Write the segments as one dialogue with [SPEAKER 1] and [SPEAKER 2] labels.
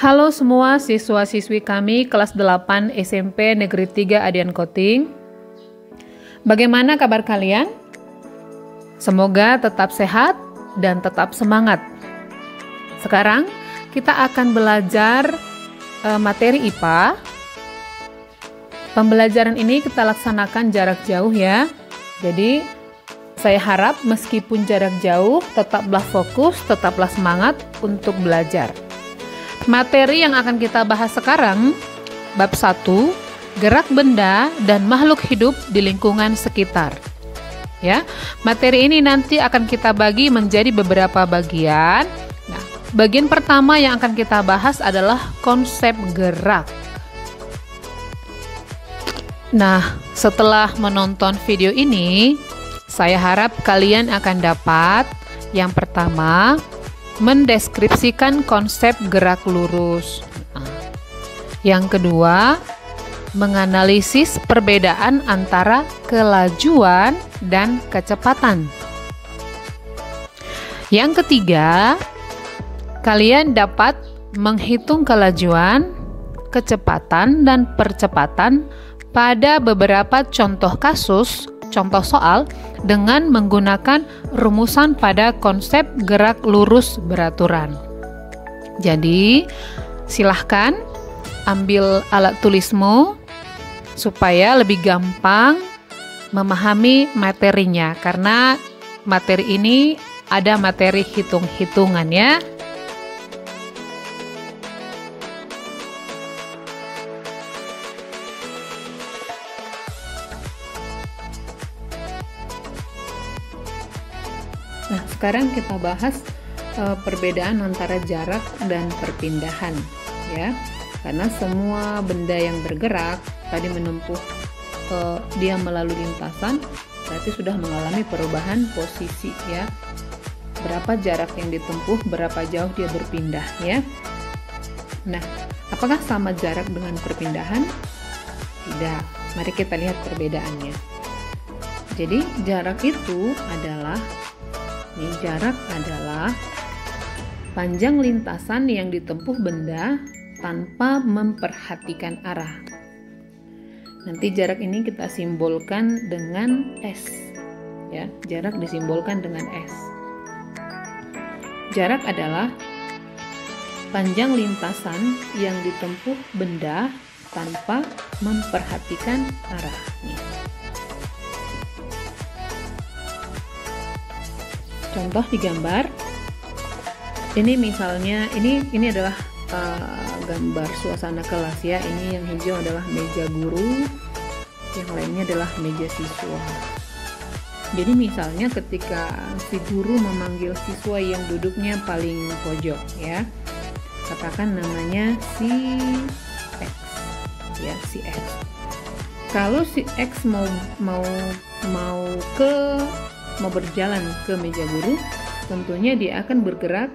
[SPEAKER 1] Halo semua siswa-siswi kami kelas 8 SMP Negeri 3 Adian Koting. Bagaimana kabar kalian? Semoga tetap sehat dan tetap semangat. Sekarang kita akan belajar materi IPA. Pembelajaran ini kita laksanakan jarak jauh ya. Jadi saya harap meskipun jarak jauh tetaplah fokus, tetaplah semangat untuk belajar. Materi yang akan kita bahas sekarang, bab 1, gerak benda dan makhluk hidup di lingkungan sekitar. Ya, materi ini nanti akan kita bagi menjadi beberapa bagian. Nah, bagian pertama yang akan kita bahas adalah konsep gerak. Nah, setelah menonton video ini, saya harap kalian akan dapat yang pertama, mendeskripsikan konsep gerak lurus. Yang kedua, menganalisis perbedaan antara kelajuan dan kecepatan. Yang ketiga, kalian dapat menghitung kelajuan, kecepatan, dan percepatan pada beberapa contoh kasus, contoh soal dengan menggunakan rumusan pada konsep gerak lurus beraturan. Jadi, silahkan ambil alat tulismu supaya lebih gampang memahami materinya, karena materi ini ada materi hitung-hitungan ya. Nah, sekarang kita bahas perbedaan antara jarak dan perpindahan ya. Karena semua benda yang bergerak tadi menempuh dia melalui lintasan, berarti sudah mengalami perubahan posisi ya. Berapa jarak yang ditempuh, berapa jauh dia berpindah ya. Nah, apakah sama jarak dengan perpindahan? Tidak. Mari kita lihat perbedaannya. Jadi, jarak itu adalah jarak adalah panjang lintasan yang ditempuh benda tanpa memperhatikan arah. Nanti jarak ini kita simbolkan dengan S. Ya, jarak disimbolkan dengan S. Jarak adalah panjang lintasan yang ditempuh benda tanpa memperhatikan arahnya. Contoh di gambar, ini misalnya ini adalah gambar suasana kelas ya. Ini yang hijau adalah meja guru, yang lainnya adalah meja siswa. Jadi misalnya ketika si guru memanggil siswa yang duduknya paling pojok ya, katakan namanya si X ya, si X. Kalau si X mau berjalan ke meja guru, tentunya dia akan bergerak.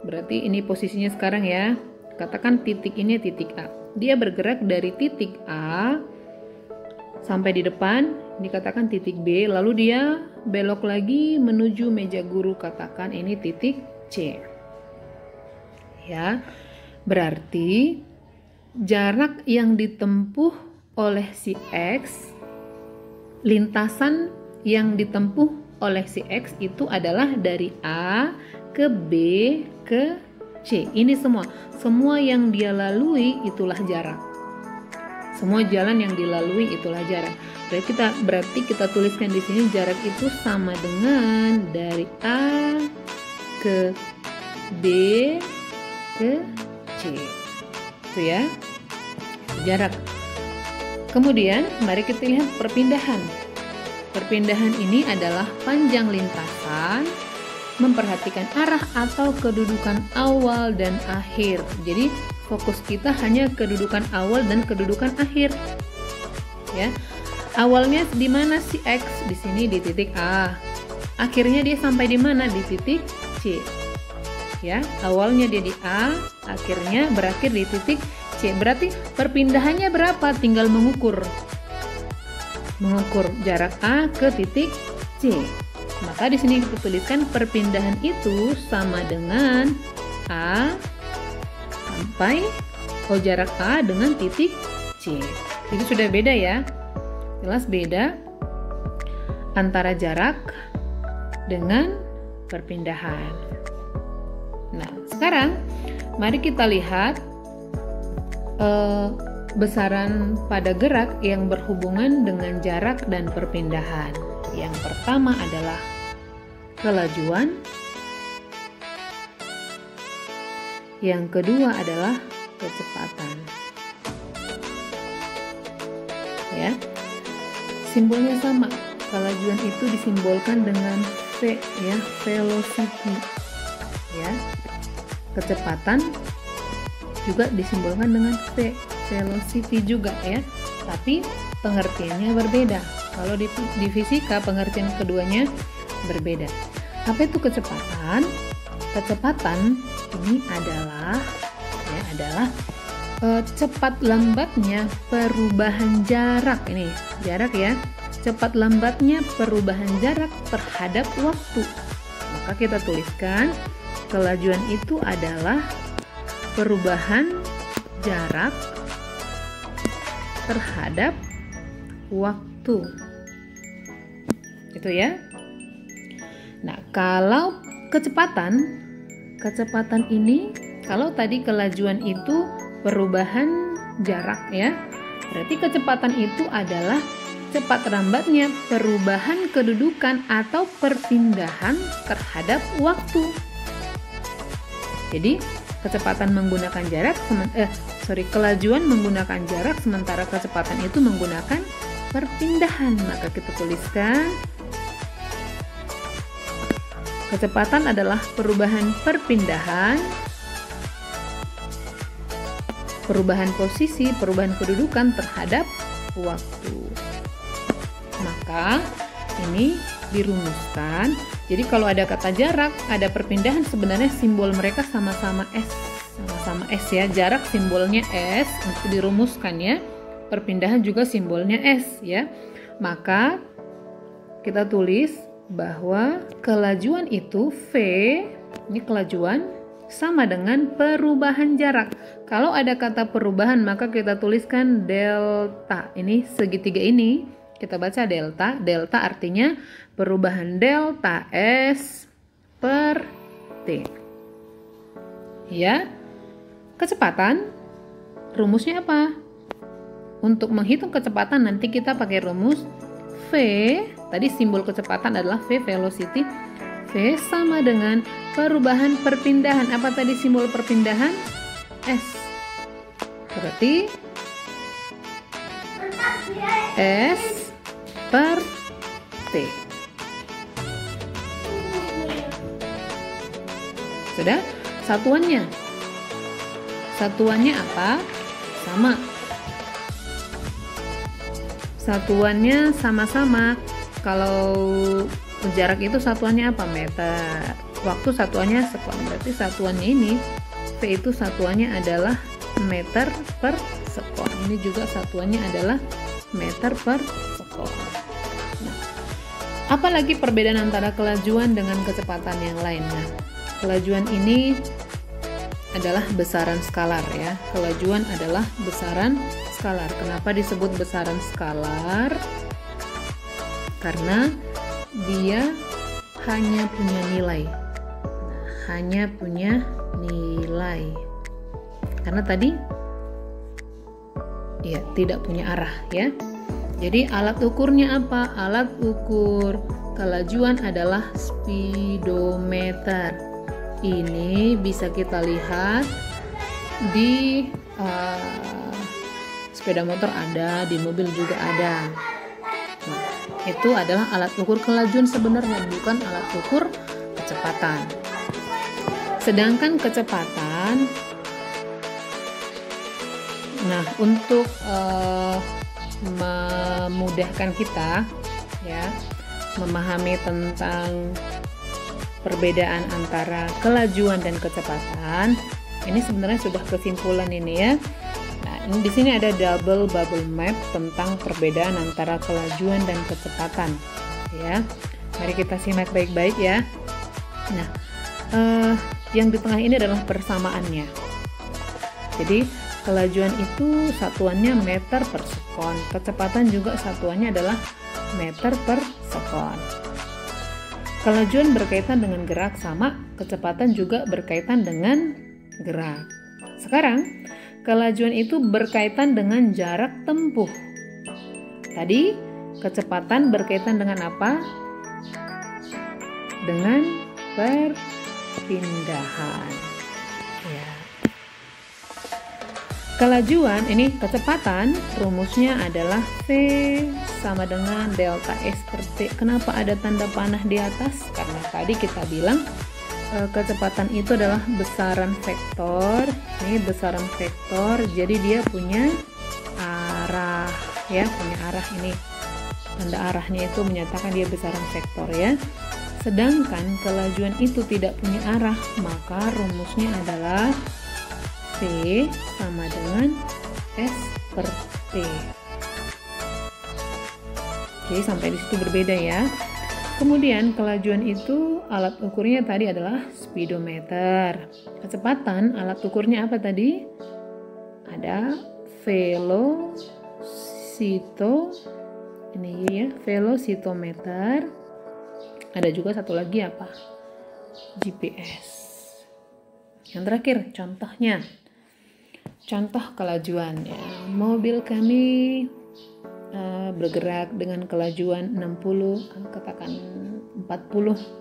[SPEAKER 1] Berarti ini posisinya sekarang ya. Katakan titik ini titik A. Dia bergerak dari titik A sampai di depan, dikatakan titik B, lalu dia belok lagi menuju meja guru, katakan ini titik C. Ya. Berarti jarak yang ditempuh oleh si X, lintasan yang ditempuh oleh si X itu adalah dari A ke B ke C. Ini semua yang dia lalui itulah jarak. Semua jalan yang dilalui itulah jarak. Berarti kita tuliskan di sini jarak itu sama dengan dari A ke B ke C. Itu ya. Jarak. Kemudian mari kita lihat perpindahan. Perpindahan ini adalah panjang lintasan, memperhatikan arah atau kedudukan awal dan akhir. Jadi fokus kita hanya kedudukan awal dan kedudukan akhir. Ya. Awalnya di mana si X? Di sini di titik A. Akhirnya dia sampai di mana? Di titik C. Ya, awalnya dia di A, akhirnya berakhir di titik C. Berarti perpindahannya berapa? Tinggal mengukur jarak A ke titik C. Maka di sini kita tuliskan perpindahan itu sama dengan A jarak A dengan titik C. Itu sudah beda ya. Jelas beda antara jarak dengan perpindahan. Nah, sekarang mari kita lihat besaran pada gerak yang berhubungan dengan jarak dan perpindahan. Yang pertama adalah kelajuan. Yang kedua adalah kecepatan. Ya. Simbolnya sama. Kelajuan itu disimbolkan dengan V ya, velocity. Ya. Kecepatan juga disimbolkan dengan V, velocity juga ya. Tapi pengertiannya berbeda. Kalau di fisika pengertian keduanya berbeda. Apa itu kecepatan? Kecepatan ini adalah cepat lambatnya perubahan jarak. Ini jarak ya. Cepat lambatnya perubahan jarak terhadap waktu. Maka kita tuliskan kelajuan itu adalah perubahan jarak terhadap waktu. Itu ya. Nah, kalau kecepatan ini, kalau tadi kelajuan itu perubahan jarak ya, berarti kecepatan itu adalah cepat lambatnya perubahan kedudukan atau perpindahan terhadap waktu. Jadi kecepatan menggunakan kelajuan menggunakan jarak, sementara kecepatan itu menggunakan perpindahan. Maka kita tuliskan kecepatan adalah perubahan perpindahan, perubahan posisi, perubahan kedudukan terhadap waktu. Maka ini dirumuskan. Jadi kalau ada kata jarak, ada perpindahan, sebenarnya simbol mereka sama-sama S. Sama-sama S ya. Jarak simbolnya S untuk dirumuskan ya. Perpindahan juga simbolnya S ya. Maka kita tulis bahwa kelajuan itu V, ini kelajuan, sama dengan perubahan jarak. Kalau ada kata perubahan maka kita tuliskan delta. Ini segitiga ini kita baca delta. Delta artinya perubahan delta S per T. Ya. Kecepatan rumusnya apa? Untuk menghitung kecepatan nanti kita pakai rumus V. Tadi simbol kecepatan adalah V, velocity. V sama dengan perubahan perpindahan. Apa tadi simbol perpindahan? S. Berarti S per T. Sudah? Satuannya apa? Sama. Satuannya sama-sama. Kalau jarak itu satuannya apa? Meter. Waktu satuannya sekon. Berarti satuannya ini V itu satuannya adalah meter per sekon. Ini juga satuannya adalah meter per sekon. Nah, apalagi perbedaan antara kelajuan dengan kecepatan yang lainnya? Kelajuan ini adalah besaran skalar ya. Kelajuan adalah besaran skalar. Kenapa disebut besaran skalar? Karena dia hanya punya nilai. Hanya punya nilai. Karena tadi ya tidak punya arah ya. Jadi alat ukurnya apa? Alat ukur kelajuan adalah speedometer. Ini bisa kita lihat di sepeda motor ada, di mobil juga ada. Nah, itu adalah alat ukur kelajuan sebenarnya, bukan alat ukur kecepatan. Sedangkan kecepatan, nah untuk memudahkan kita ya memahami tentang perbedaan antara kelajuan dan kecepatan, ini sebenarnya sudah kesimpulan ini ya. Nah, ini di sini ada double bubble map tentang perbedaan antara kelajuan dan kecepatan ya. Mari kita simak baik-baik ya. Nah, yang di tengah ini adalah persamaannya. Jadi kelajuan itu satuannya meter per sekon, kecepatan juga satuannya adalah meter per sekon. Kelajuan berkaitan dengan gerak sama, kecepatan juga berkaitan dengan gerak. Sekarang, kelajuan itu berkaitan dengan jarak tempuh. Tadi, kecepatan berkaitan dengan apa? Dengan perpindahan. Ya. Kelajuan, ini kecepatan, rumusnya adalah V sama dengan delta S per T. Kenapa ada tanda panah di atas? Karena tadi kita bilang kecepatan itu adalah besaran vektor. Ini besaran vektor, jadi dia punya arah, ya, punya arah ini. Tanda arahnya itu menyatakan dia besaran vektor, ya. Sedangkan kelajuan itu tidak punya arah, maka rumusnya adalah V sama dengan S per T. Oke, sampai di situ berbeda ya. Kemudian kelajuan itu alat ukurnya tadi adalah speedometer. Kecepatan alat ukurnya apa tadi? Ada velocitometer. Ada juga satu lagi apa? GPS. Yang terakhir contohnya. Contoh kelajuan ya. Mobil kami bergerak dengan kelajuan 40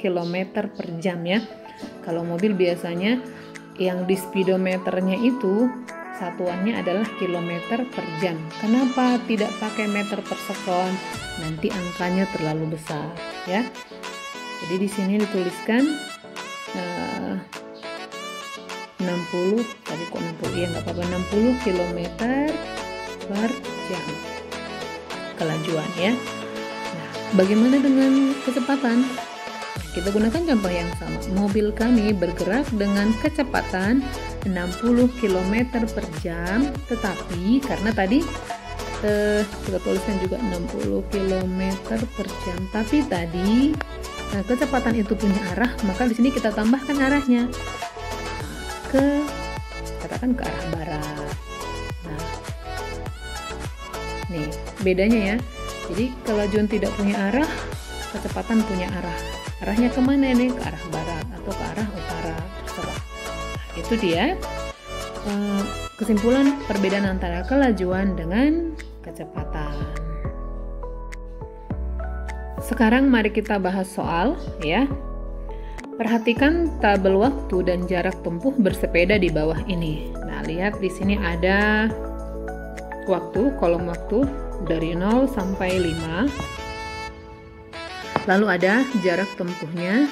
[SPEAKER 1] km per jam ya. Kalau mobil biasanya yang di speedometernya itu satuannya adalah kilometer per jam. Kenapa tidak pakai meter per sekon? Nanti angkanya terlalu besar ya. Jadi di sini dituliskan 60, tadi kok 60, ya nggak apa-apa, 60 km per jam kelajuan ya. Nah, bagaimana dengan kecepatan? Kita gunakan contoh yang sama. Mobil kami bergerak dengan kecepatan 60 km per jam, tetapi karena tadi kita tuliskan juga 60 km per jam, tapi tadi kecepatan itu punya arah, maka di sini kita tambahkan arahnya katakan ke arah barat. Nah, nih bedanya ya. Jadi kelajuan tidak punya arah, kecepatan punya arah. Arahnya kemana nih? Ke arah barat atau ke arah utara, terserah. Nah, itu dia kesimpulan perbedaan antara kelajuan dengan kecepatan. Sekarang mari kita bahas soal ya. Perhatikan tabel waktu dan jarak tempuh bersepeda di bawah ini. Nah, lihat di sini ada waktu, kolom waktu dari 0 sampai 5. Lalu ada jarak tempuhnya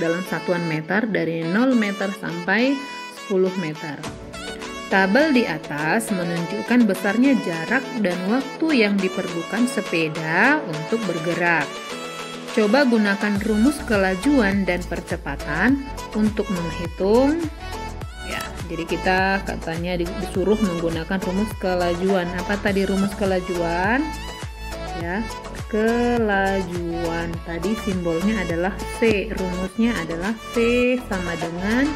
[SPEAKER 1] dalam satuan meter dari 0 meter sampai 10 meter. Tabel di atas menunjukkan besarnya jarak dan waktu yang diperlukan sepeda untuk bergerak. Coba gunakan rumus kelajuan dan percepatan untuk menghitung. Ya, jadi kita katanya disuruh menggunakan rumus kelajuan. Apa tadi rumus kelajuan? Ya, kelajuan tadi simbolnya adalah V. Rumusnya adalah V sama dengan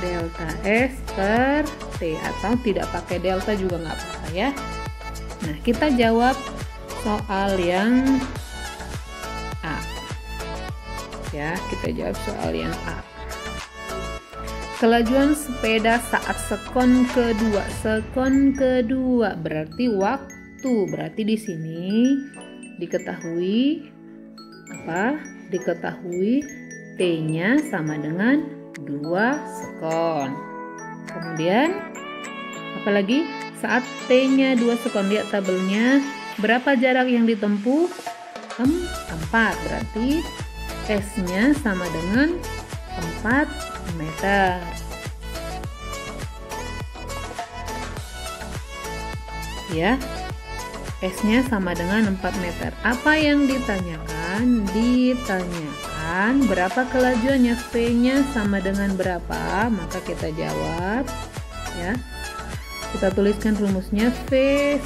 [SPEAKER 1] delta S per T, atau tidak pakai delta juga nggak apa-apa ya. Nah, kita jawab soal yang A. Ya, kita jawab soal yang A. Kelajuan sepeda saat sekon kedua. Sekon kedua berarti waktu. Berarti di sini diketahui apa? Diketahui T-nya sama dengan 2 sekon. Kemudian apalagi saat T-nya 2 sekon, lihat tabelnya. Berapa jarak yang ditempuh? 4. Berarti S-nya sama dengan 4 meter. Ya, S-nya sama dengan 4 meter. Apa yang ditanyakan? Ditanyakan berapa kelajuannya, V-nya sama dengan berapa? Maka kita jawab ya. Kita tuliskan rumusnya, V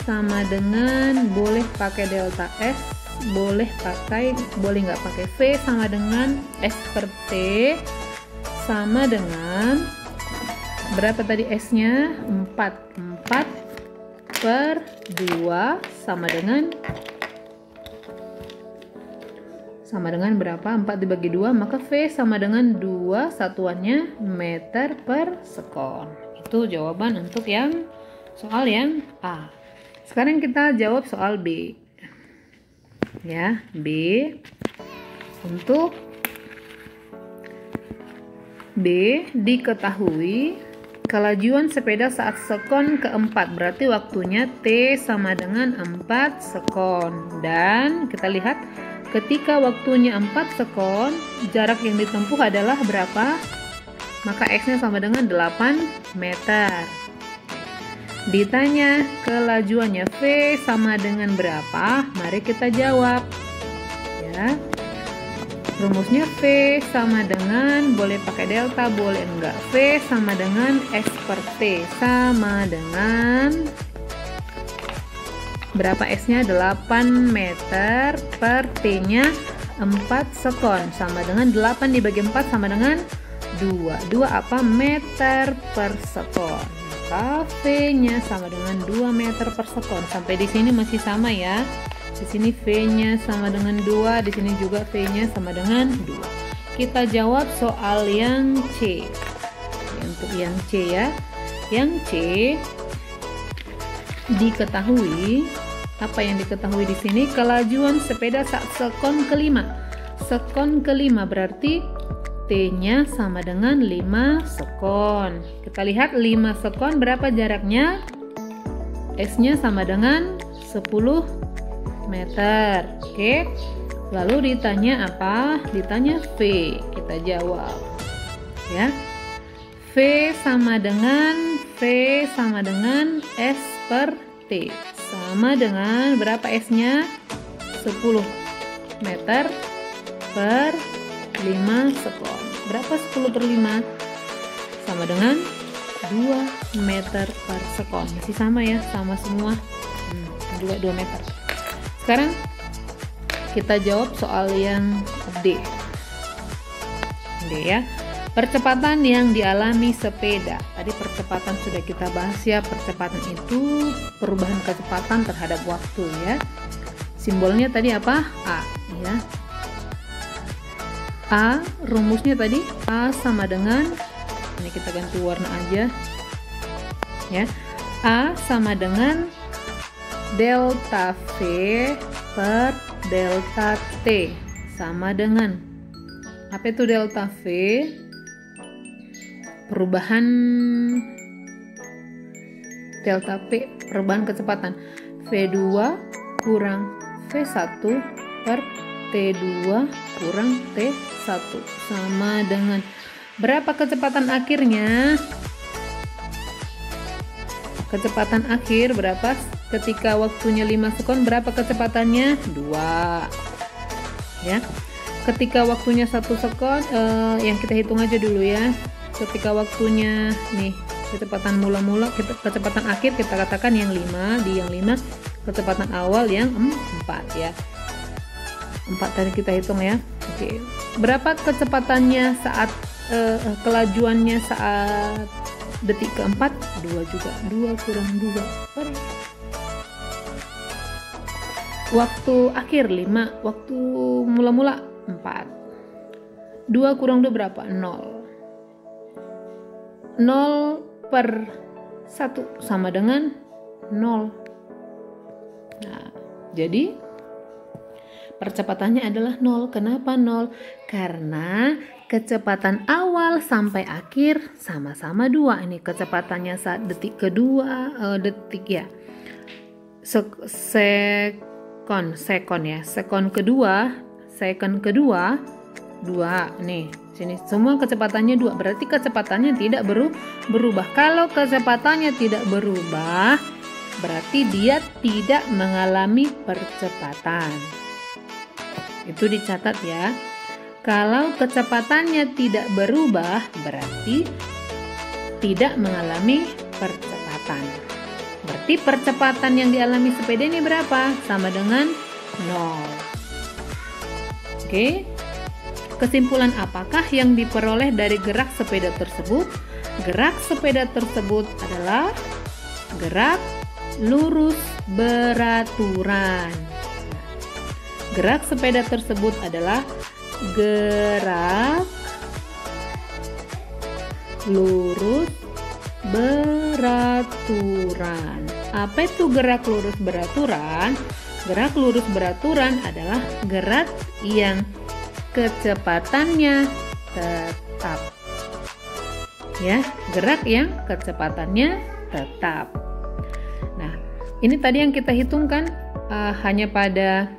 [SPEAKER 1] sama dengan, boleh pakai delta S, boleh nggak pakai. V sama dengan S per T sama dengan Berapa tadi S-nya? 4. 4 per 2 sama dengan berapa? 4 dibagi 2, maka V sama dengan 2 satuannya meter per sekon. Itu jawaban untuk yang soal yang A. Sekarang kita jawab soal B. Ya, B. Untuk B, diketahui kelajuan sepeda saat sekon keempat, berarti waktunya T sama dengan 4 sekon. Dan kita lihat ketika waktunya 4 sekon, jarak yang ditempuh adalah berapa? Maka X-nya sama dengan 8 meter. Ditanya kelajuannya V sama dengan berapa? Mari kita jawab. Ya. Rumusnya V sama dengan, boleh pakai delta, boleh enggak. V sama dengan S per T sama dengan berapa? S-nya 8 meter per T-nya 4 sekon sama dengan 8 dibagi 4 sama dengan 2. 2 apa? Meter per sekon. Maka V-nya sama dengan 2 meter per sekon. Sampai di sini masih sama ya. Di sini V-nya sama dengan 2, di sini juga V-nya sama dengan 2. Kita jawab soal yang C. Untuk yang C ya. Yang C diketahui, apa yang diketahui di sini? Kelajuan sepeda saat sekon kelima. Sekon kelima berarti T-nya sama dengan 5 sekon. Kita lihat 5 sekon berapa jaraknya? S-nya sama dengan 10 meter. Oke. Lalu ditanya apa? Ditanya V. Kita jawab. Ya. V sama dengan S per T. Sama dengan berapa S-nya? 10 meter per 5 sekon. Berapa 10 per 5? Sama dengan 2 meter per sekon. Masih sama ya, sama semua. Juga 2 meter. Sekarang kita jawab soal yang D. D ya. Percepatan yang dialami sepeda. Tadi percepatan sudah kita bahas ya. Percepatan itu perubahan kecepatan terhadap waktu ya. Simbolnya tadi apa? A ya. A, rumusnya tadi A sama dengan, ini kita ganti warna aja ya. A sama dengan delta V per delta T sama dengan, apa itu delta V? Perubahan delta P, perubahan kecepatan. V2 kurang V1 per T2 kurang T1 sama dengan berapa kecepatan akhirnya? Kecepatan akhir berapa? Ketika waktunya 5 sekon berapa kecepatannya? 2 ya. Ketika waktunya 1 sekon, yang kita hitung aja dulu ya. Ketika waktunya nih, kecepatan mula-mula, kecepatan akhir kita katakan yang 5, di yang 5 kecepatan awal yang 4 ya. 4 tadi kita hitung ya. Oke. Berapa kecepatannya saat kelajuannya saat detik keempat? 2 juga. 2 kurang 2 per waktu akhir 5, waktu mula-mula 4. 2 kurang 2 berapa? 0. 0 per 1 sama dengan 0. Nah, jadi percepatannya adalah 0. Kenapa 0? Karena kecepatan awal sampai akhir sama-sama 2. Ini kecepatannya saat detik kedua, detik ya. Sekon ya. Sekon kedua 2. Nih, sini semua kecepatannya 2. Berarti kecepatannya tidak berubah. Kalau kecepatannya tidak berubah, berarti dia tidak mengalami percepatan. Itu dicatat ya. Kalau kecepatannya tidak berubah, berarti tidak mengalami percepatan. Berarti percepatan yang dialami sepeda ini berapa? Sama dengan 0. Oke. Kesimpulan apakah yang diperoleh dari gerak sepeda tersebut? Gerak sepeda tersebut adalah gerak lurus beraturan. Gerak sepeda tersebut adalah gerak lurus beraturan. Apa itu gerak lurus beraturan? Gerak lurus beraturan adalah gerak yang kecepatannya tetap. Ya, gerak yang kecepatannya tetap. Nah, ini tadi yang kita hitungkan hanya pada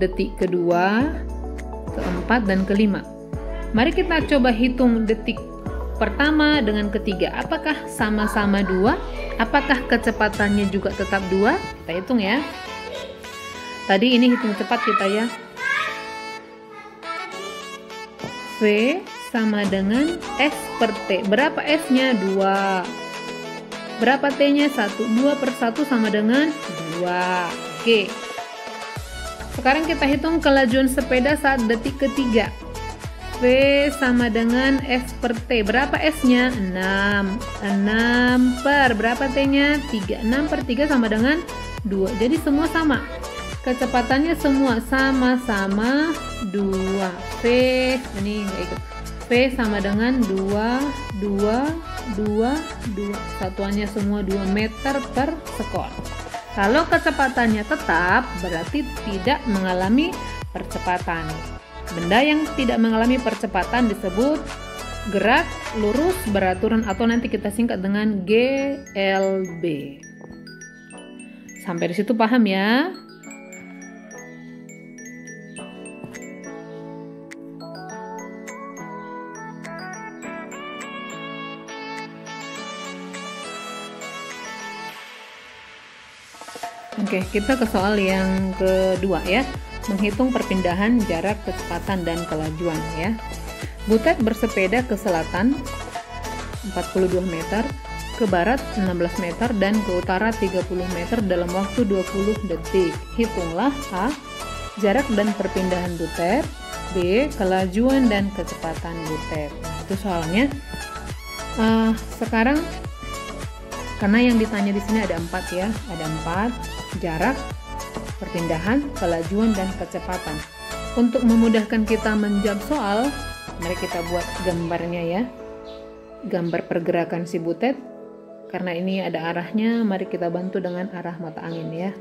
[SPEAKER 1] detik kedua, keempat, dan kelima. Mari kita coba hitung detik pertama dengan ketiga. Apakah sama-sama 2? Apakah kecepatannya juga tetap 2? Kita hitung ya. Tadi ini hitung cepat kita ya. V sama dengan S per T. Berapa S-nya? 2. Berapa T-nya? 1. 2 per 1 sama dengan 2. Oke. Sekarang kita hitung kelajuan sepeda saat detik ketiga. V sama dengan S per T. Berapa S-nya? 6. 6 per berapa T-nya? 3. 6 per 3 sama dengan 2. Jadi semua sama. Kecepatannya semua sama-sama 2. V ini enggak ikut. V sama dengan 2, 2, 2, 2. Satuannya semua 2 meter per sekon. Kalau kecepatannya tetap, berarti tidak mengalami percepatan. Benda yang tidak mengalami percepatan disebut gerak lurus beraturan atau nanti kita singkat dengan GLB. Sampai di situ paham ya? Oke, kita ke soal yang kedua ya. Menghitung perpindahan jarak, kecepatan, dan kelajuan ya. Butet bersepeda ke selatan 42 meter, ke barat 16 meter, dan ke utara 30 meter dalam waktu 20 detik. Hitunglah A. Jarak dan perpindahan butet. B. Kelajuan dan kecepatan butet. Nah, itu soalnya. Sekarang karena yang ditanya di sini ada 4 ya. Ada 4. Jarak, perpindahan, kelajuan, dan kecepatan. Untuk memudahkan kita menjawab soal, mari kita buat gambarnya ya. Gambar pergerakan si butet. Karena ini ada arahnya, mari kita bantu dengan arah mata angin ya.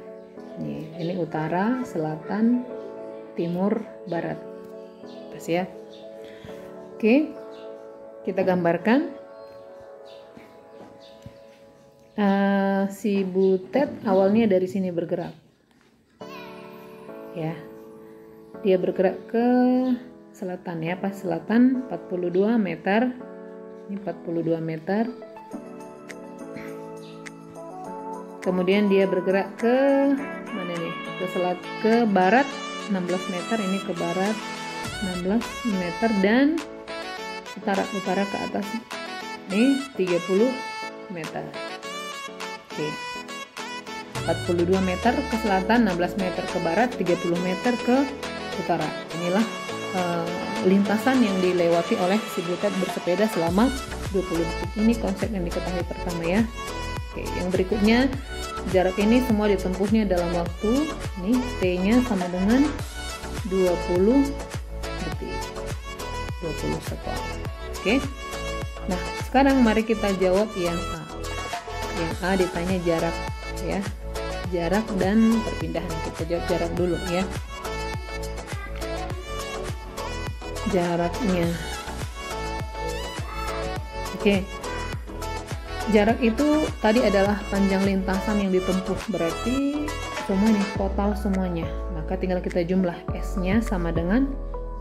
[SPEAKER 1] Ini utara, selatan, timur, barat. Pas ya. Oke, kita gambarkan. Si butet awalnya dari sini bergerak ya, dia bergerak ke selatan ya, pas selatan 42 meter, ini 42 meter, kemudian dia bergerak ke mana nih, ke barat 16 meter, ini ke barat 16 meter, dan utara ke atas ini 30 meter. Oke. 42 meter ke selatan, 16 meter ke barat, 30 meter ke utara. Inilah lintasan yang dilewati oleh si butet bersepeda selama 20 detik. Ini konsep yang diketahui pertama ya. Oke, yang berikutnya jarak ini semua ditempuhnya dalam waktu ini T-nya sama dengan 20 detik. 20 sekon. Oke. Nah, sekarang mari kita jawab yang A. Yang A ditanya jarak ya, jarak dan perpindahan. Kita jawab jarak dulu ya. Jaraknya, oke, jarak itu tadi adalah panjang lintasan yang ditempuh, berarti semua nih total semuanya, maka tinggal kita jumlah S-nya sama dengan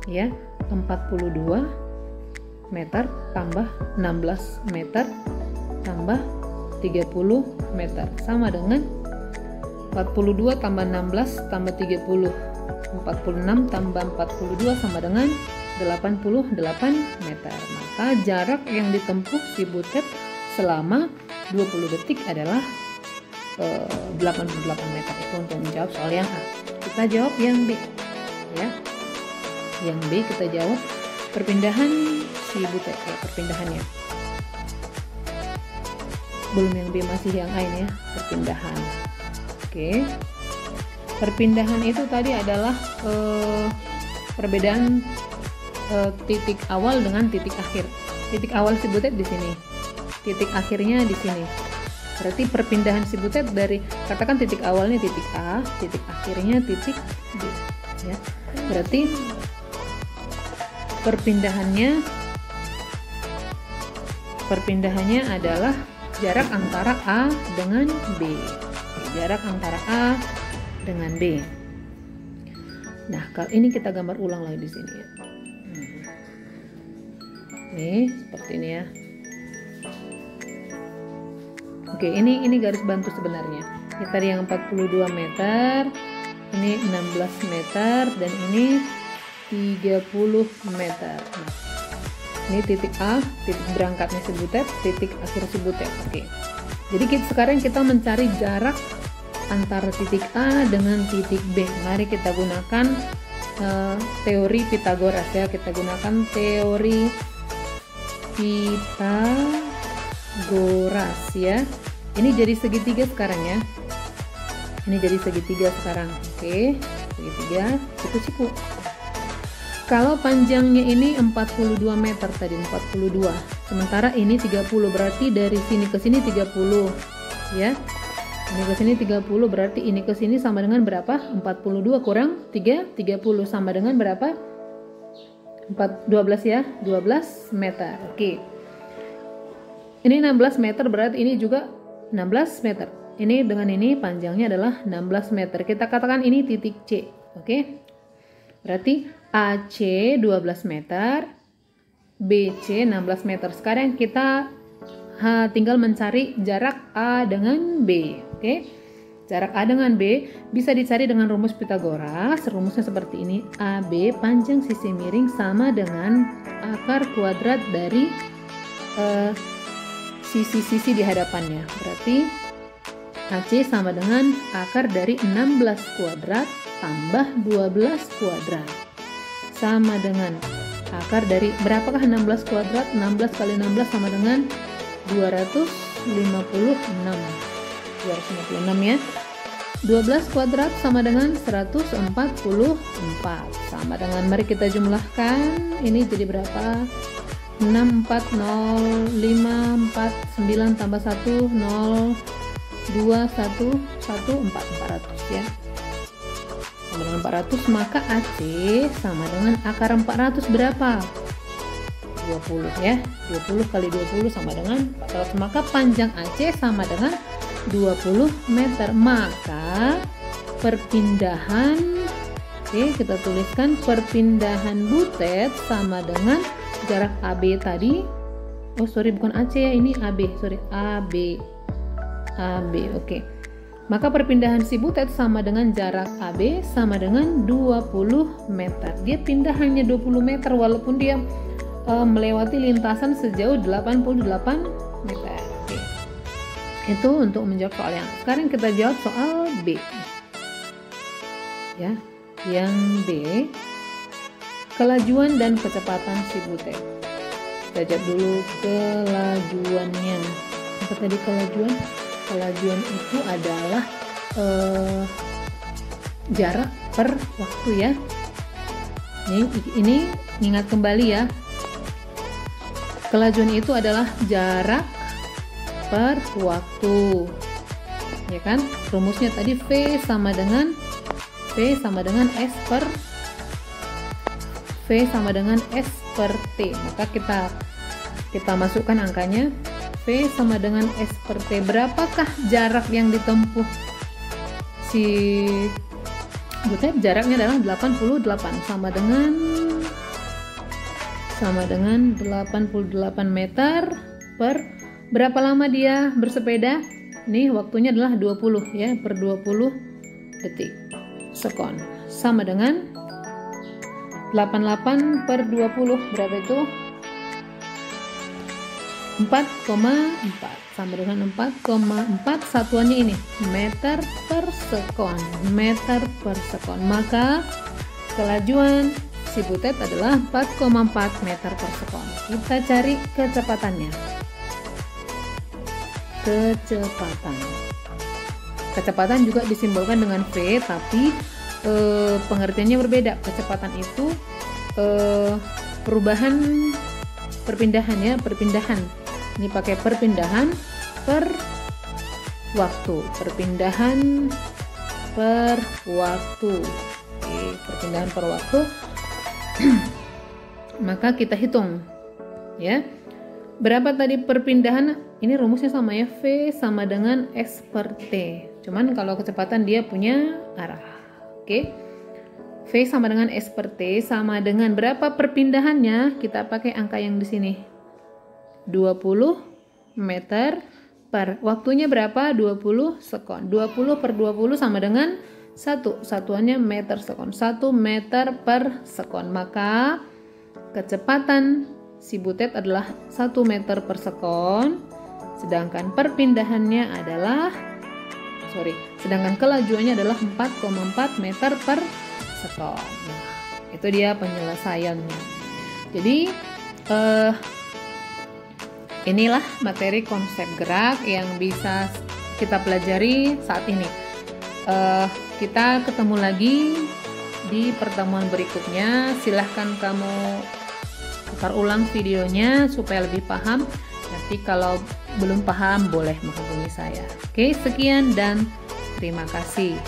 [SPEAKER 1] ya 42 meter tambah 16 meter tambah 30 meter sama dengan 42 tambah 16 tambah 30, 46 tambah 42 sama dengan 88 meter. Maka jarak yang ditempuh si butet selama 20 detik adalah 88 meter. Itu untuk menjawab soal yang A. Kita jawab yang B ya. Yang B kita jawab perpindahan si butet ya, perpindahannya. belum yang B, masih yang A ini ya, perpindahan. Oke. Perpindahan itu tadi adalah perbedaan titik awal dengan titik akhir. Titik awal si butet di sini, titik akhirnya di sini. Berarti perpindahan si butet dari, katakan titik awalnya titik A, titik akhirnya titik B ya. Berarti perpindahannya adalah jarak antara A dengan B. Jarak antara A dengan B. Nah, kalau ini kita gambar ulang lagi di sini ya. Nih, seperti ini ya. Oke, ini garis bantu sebenarnya. Ini tadi yang 42 meter, ini 16 meter, dan ini 30 meter. Nah, ini titik A, titik berangkatnya si butet, titik akhir si butet. Oke. Jadi sekarang kita mencari jarak antara titik A dengan titik B. Mari kita gunakan teori Pitagoras ya. Kita gunakan teori Pitagoras ya. Ini jadi segitiga sekarang ya. Ini jadi segitiga sekarang. Oke, segitiga. Siku-siku. Kalau panjangnya ini 42 meter tadi, 42. Sementara ini 30, berarti dari sini ke sini 30 ya. Ini ke sini 30, berarti ini ke sini sama dengan berapa? 42 kurang 3, 30 sama dengan berapa? 12 ya, 12 meter. Oke. Ini 16 meter, berarti ini juga 16 meter. Ini dengan ini panjangnya adalah 16 meter. Kita katakan ini titik C. Oke. Berarti AC 12 meter, BC 16 meter. Sekarang kita tinggal mencari jarak A dengan B. Oke. Jarak A dengan B bisa dicari dengan rumus Pitagoras. Rumusnya seperti ini. AB panjang sisi miring sama dengan akar kuadrat dari sisi-sisi di hadapannya. Berarti AC sama dengan akar dari 16 kuadrat tambah 12 kuadrat. Sama dengan akar dari, berapakah 16 kuadrat? 16 kali 16 sama dengan 256 ya. 12 kuadrat sama dengan 144. Sama dengan, mari kita jumlahkan. Ini jadi berapa? 6, 4, 0, 5, 4, 9 tambah 1, 0, 2, 1, 1, 4, 400 ya. Sama dengan 400, maka AC sama dengan akar 400 berapa? 20 ya. 20 kali 20 sama dengan 400. Maka panjang AC sama dengan 20 meter. Maka perpindahan, oke, kita tuliskan perpindahan butet sama dengan jarak AB tadi. Oh sorry, bukan AC ya, ini AB. Sorry, AB. Oke. Maka perpindahan si butet sama dengan jarak AB sama dengan 20 meter. Dia pindah hanya 20 meter walaupun dia melewati lintasan sejauh 88 meter. Oke. Itu untuk menjawab soal yang. Sekarang kita jawab soal B. Ya, yang B, kelajuan dan kecepatan si butet. Kita jawab dulu kelajuannya. Apa tadi kelajuan? Kelajuan itu adalah jarak per waktu ya. Ini ingat kembali ya. Kelajuan itu adalah jarak per waktu. Ya kan? Rumusnya tadi V sama dengan S per T. Maka kita masukkan angkanya. V sama dengan S per T. Berapakah jarak yang ditempuh si butet? Jaraknya adalah 88 sama dengan 88 meter per berapa lama dia bersepeda? Nih waktunya adalah 20 ya, per 20 detik sekon. Sama dengan 88 per 20 berapa itu? 4,4 sama dengan 4,4, satuannya ini meter per sekon. Maka kelajuan si butet adalah 4,4 meter per sekon. Kita cari kecepatannya. kecepatan. Kecepatan juga disimbolkan dengan V, tapi pengertiannya berbeda. Kecepatan itu perpindahan ya, perpindahan. Ini pakai perpindahan per waktu, perpindahan per waktu. Oke, perpindahan per waktu. Maka kita hitung ya. Berapa tadi perpindahan? Ini rumusnya sama ya, V sama dengan S per T. Cuman kalau kecepatan dia punya arah. Oke. V sama dengan S per T sama dengan berapa perpindahannya? Kita pakai angka yang di sini. 20 meter per waktunya berapa? 20 sekon. 20 per 20 sama dengan 1. Satuannya meter sekon. 1 meter per sekon. Maka kecepatan si butet adalah 1 meter per sekon, sedangkan perpindahannya adalah sedangkan kelajuannya adalah 4,4 meter per sekon. Nah, itu dia penyelesaiannya. Jadi inilah materi konsep gerak yang bisa kita pelajari saat ini. Kita ketemu lagi di pertemuan berikutnya. Silahkan kamu putar ulang videonya supaya lebih paham. Nanti kalau belum paham boleh menghubungi saya. Oke, sekian dan terima kasih.